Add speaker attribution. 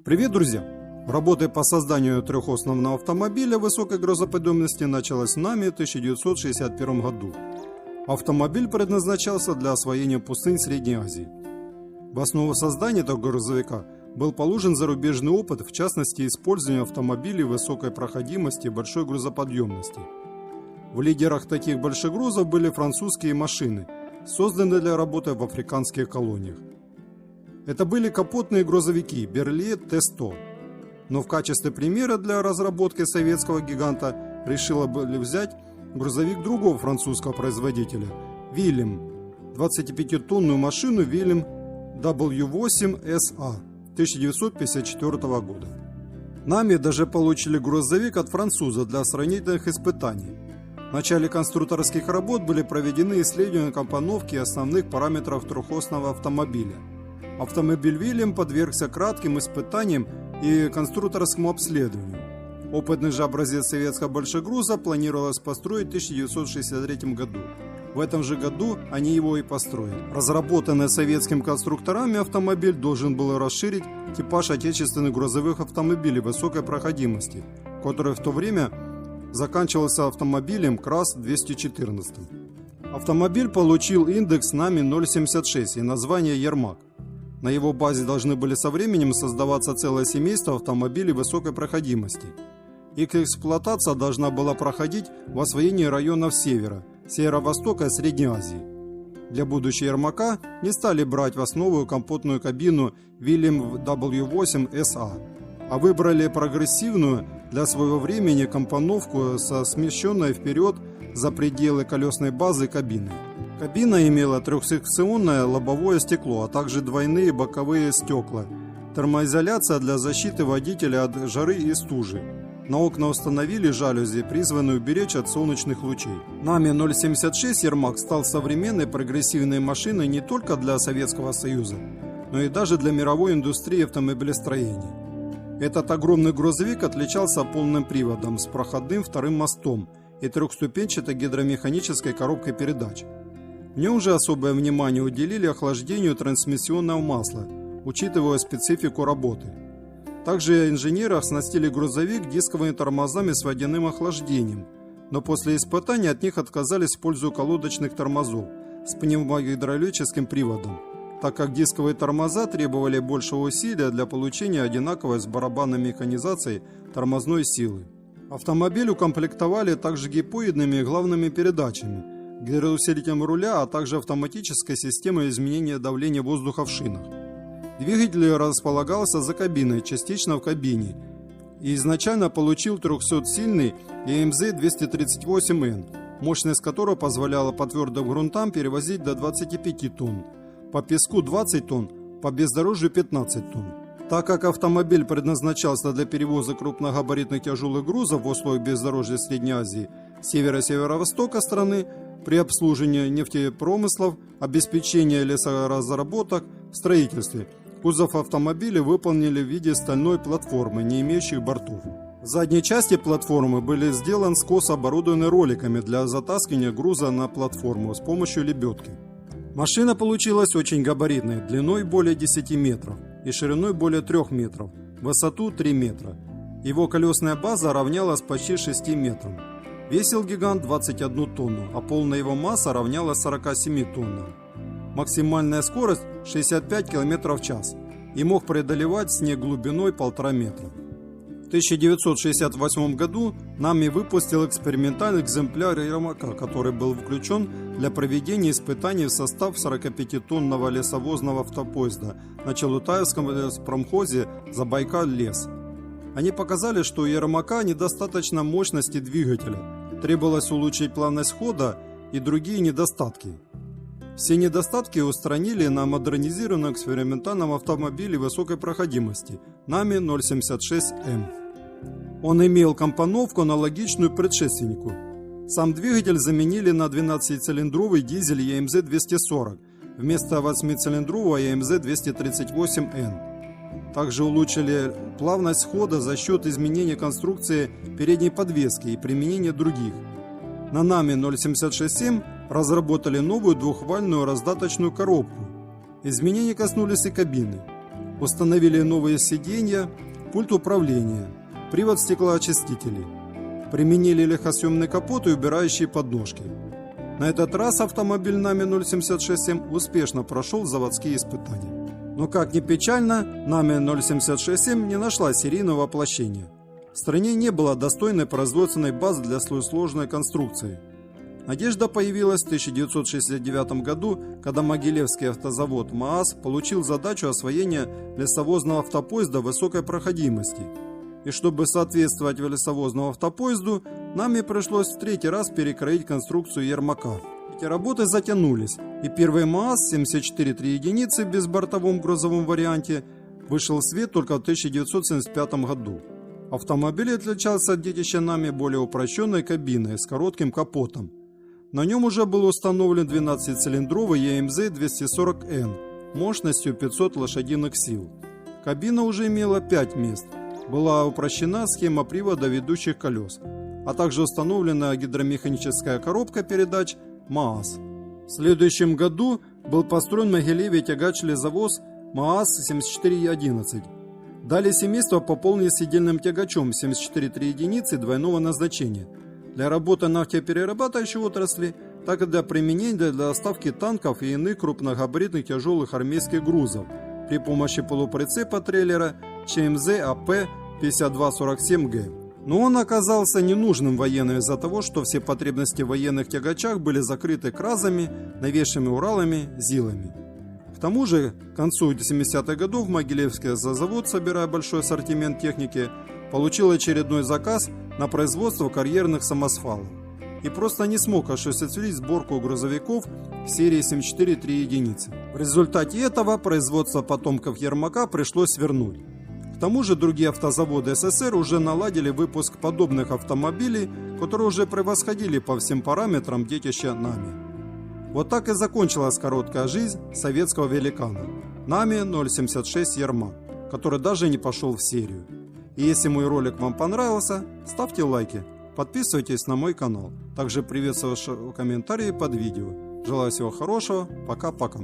Speaker 1: Привет, друзья! Работа по созданию трехосного автомобиля высокой грузоподъемности началась нами в 1961 году. Автомобиль предназначался для освоения пустынь Средней Азии. В основу создания этого грузовика был положен зарубежный опыт, в частности использование автомобилей высокой проходимости и большой грузоподъемности. В лидерах таких больших грузов были французские машины, созданные для работы в африканских колониях. Это были капотные грузовики Berliet T100. Но в качестве примера для разработки советского гиганта решила взять грузовик другого французского производителя Willem, 25-тонную машину Willem W8SA 1954 года. Нами даже получили грузовик от француза для сравнительных испытаний. В начале конструкторских работ были проведены исследования компоновки основных параметров трехосного автомобиля. Автомобиль Willem подвергся кратким испытаниям и конструкторскому обследованию. Опытный же образец советского большегруза планировалось построить в 1963 году. В этом же году они его и построили. Разработанный советскими конструкторами автомобиль должен был расширить типаж отечественных грузовых автомобилей высокой проходимости, который в то время заканчивался автомобилем КРАС-214. Автомобиль получил индекс НАМИ 076 и название Ермак. На его базе должны были со временем создаваться целое семейство автомобилей высокой проходимости. Их эксплуатация должна была проходить в освоении районов севера, северо-востока и Средней Азии. Для будущей Ермака не стали брать в основу компотную кабину Willem W8SA, а выбрали прогрессивную для своего времени компоновку со смещенной вперед за пределы колесной базы кабины. Кабина имела трехсекционное лобовое стекло, а также двойные боковые стекла, термоизоляция для защиты водителя от жары и стужи. На окна установили жалюзи, призванные уберечь от солнечных лучей. НАМИ 076 Ермак стал современной прогрессивной машиной не только для Советского Союза, но и даже для мировой индустрии автомобилестроения. Этот огромный грузовик отличался полным приводом с проходным вторым мостом и трехступенчатой гидромеханической коробкой передач. В нем же особое внимание уделили охлаждению трансмиссионного масла, учитывая специфику работы. Также инженеры оснастили грузовик дисковыми тормозами с водяным охлаждением, но после испытаний от них отказались в пользу колодочных тормозов с пневмогидравлическим приводом, так как дисковые тормоза требовали большего усилия для получения одинаковой с барабанной механизацией тормозной силы. Автомобиль укомплектовали также гипоидными главными передачами, гидроусилителем руля, а также автоматической системой изменения давления воздуха в шинах. Двигатель располагался за кабиной, частично в кабине, и изначально получил 300-сильный ЕМЗ-238Н, мощность которого позволяла по твердым грунтам перевозить до 25 тонн, по песку 20 тонн, по бездорожью 15 тонн. Так как автомобиль предназначался для перевоза крупногабаритных тяжелых грузов в условиях бездорожья Средней Азии, севера и северо-востока страны, при обслуживании нефтепромыслов, обеспечении лесоразработок, строительстве, кузов автомобиля выполнили в виде стальной платформы, не имеющих бортов. В задней части платформы были сделан скос, оборудованный роликами для затаскивания груза на платформу с помощью лебедки. Машина получилась очень габаритной, длиной более 10 метров и шириной более 3 метров, высоту 3 метра. Его колесная база равнялась почти 6 метрам. Весил гигант 21 тонну, а полная его масса равнялась 47 тоннам. Максимальная скорость 65 км в час и мог преодолевать снег глубиной 1,5 метра. В 1968 году НАМИ выпустил экспериментальный экземпляр Ермака, который был включен для проведения испытаний в состав 45-тонного лесовозного автопоезда на Челутаевском промхозе Забайкальлес. Они показали, что у Ермака недостаточно мощности двигателя, требовалось улучшить плавность хода и другие недостатки. Все недостатки устранили на модернизированном экспериментальном автомобиле высокой проходимости НАМИ 076М. Он имел компоновку, аналогичную предшественнику. Сам двигатель заменили на 12-цилиндровый дизель ЕМЗ-240 вместо 8-цилиндрового ЕМЗ-238Н. Также улучшили плавность хода за счет изменения конструкции передней подвески и применения других. На НАМИ 076М разработали новую двухвальную раздаточную коробку. Изменения коснулись и кабины. Установили новые сиденья, пульт управления, привод стеклоочистителей. Применили легкосъемный капот и убирающие подножки. На этот раз автомобиль Nami 0767 успешно прошел заводские испытания. Но как ни печально, Nami 0767 не нашла серийного воплощения. В стране не было достойной производственной базы для столь сложной конструкции. Надежда появилась в 1969 году, когда Могилевский автозавод МААЗ получил задачу освоения лесовозного автопоезда высокой проходимости. И чтобы соответствовать лесовозному автопоезду, Nami пришлось в третий раз перекроить конструкцию Ермака. Эти работы затянулись, и первый МААЗ 74-3 единицы в безбортовом грузовом варианте вышел в свет только в 1975 году. Автомобиль отличался от детища Nami более упрощенной кабиной с коротким капотом. На нем уже был установлен 12-цилиндровый EMZ 240N мощностью 500 лошадиных сил. Кабина уже имела 5 мест. Была упрощена схема привода ведущих колес, а также установлена гидромеханическая коробка передач МААЗ. В следующем году был построен в Могилеве тягач-лесовоз МААЗ-7411. Далее семейство пополнили сидельным тягачом 74-3 единицы двойного назначения для работы нефтеперерабатывающей отрасли, так и для применения для доставки танков и иных крупногабаритных тяжелых армейских грузов при помощи полуприцепа трейлера ЧМЗ АП 5247Г. Но он оказался ненужным военным из-за того, что все потребности в военных тягачах были закрыты кразами, новейшими Уралами, ЗИЛами. К тому же, к концу 70-х годов Могилевский завод, собирая большой ассортимент техники, получил очередной заказ на производство карьерных самосвалов и просто не смог осуществить сборку грузовиков серии 74-3 единицы. В результате этого производство потомков Ермака пришлось свернуть. К тому же другие автозаводы СССР уже наладили выпуск подобных автомобилей, которые уже превосходили по всем параметрам детища Nami. Вот так и закончилась короткая жизнь советского великана Nami 076 Ермак, который даже не пошел в серию. И если мой ролик вам понравился, ставьте лайки, подписывайтесь на мой канал. Также приветствую ваши комментарии под видео. Желаю всего хорошего, пока-пока.